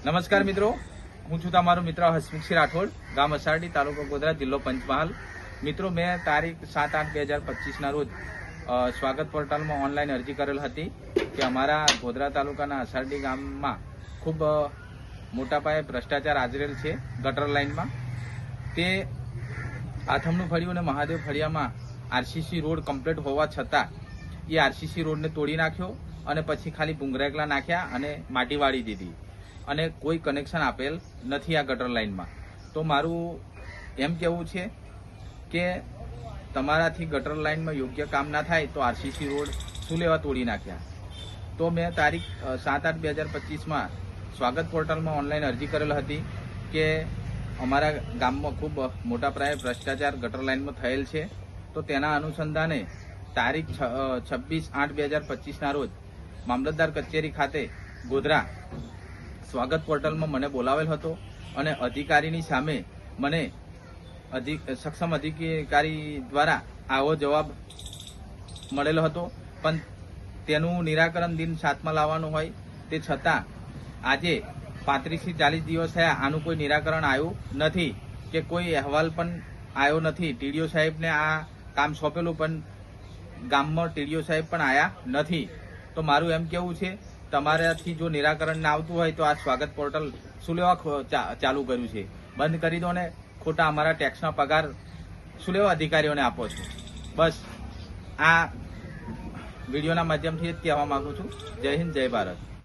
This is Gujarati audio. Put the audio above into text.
નમસ્કાર મિત્રો, હું છું તમારો મિત્ર હસમુખસિંહ રાઠોડ, ગામ અસારડી, તાલુકો ગોધરા, જિલ્લો પંચમહાલ. મિત્રો, મેં તારીખ 7/8/2025 ના રોજ સ્વાગત પોર્ટલમાં ઓનલાઈન અરજી કરેલ હતી કે અમારા ગોધરા તાલુકાના અસારડી ગામમાં ખૂબ મોટા પાયે ભ્રષ્ટાચાર આચરેલ છે ગટર લાઇનમાં. તે આથમનું ફળિયું અને મહાદેવ ફળિયામાં આરસીસી રોડ કમ્પ્લીટ હોવા છતાં એ આરસીસી રોડને તોડી નાખ્યો અને પછી ખાલી ભૂંગરેકલા નાખ્યા અને માટી વાળી દીધી અને કોઈ કનેક્શન આપેલ નથી આ ગટર લાઇનમાં. તો મારું એમ કહેવું છે કે તમારાથી ગટર લાઇનમાં યોગ્ય કામ ના થાય તો આરસીસી રોડ શું લેવા તોડી નાખ્યા. તો મેં તારીખ 7/8/2025માં સ્વાગત પોર્ટલમાં ઓનલાઈન અરજી કરેલ હતી કે અમારા ગામમાં ખૂબ મોટા પાયે ભ્રષ્ટાચાર ગટર લાઇનમાં થયેલ છે. તો તેના અનુસંધાને તારીખ 26/8/2025ના રોજ મામલતદાર કચેરી ખાતે ગોધરા સ્વાગત પોર્ટલમાં મને બોલાવેલ હતો અને અધિકારીની સામે મને સક્ષમ અધિકારી દ્વારા આવો જવાબ મળેલો હતો, પણ તેનું નિરાકરણ દિન 7માં લાવવાનું હોય તે છતાં આજે 35 થી 40 દિવસ થયા, આનું કોઈ નિરાકરણ આવ્યું નથી કે કોઈ અહેવાલ પણ આવ્યો નથી. ટીડીઓ સાહેબને આ કામ સોંપેલું પણ ગામમાં ટીડીઓ સાહેબ પણ આવ્યા નથી. તો મારું એમ કેવું છે, તમારાથી જો નિરાકરણ ના આવતું હોય તો આ સ્વાગત પોર્ટલ શું લેવા ચાલુ કર્યું છે, બંધ કરી દો ને ખોટા અમારા ટેક્સના પગાર શું લેવા અધિકારીઓને આપો છો. બસ આ વિડીયોના માધ્યમથી જ કહેવા માંગુ છું. જય હિન્દ, જય ભારત.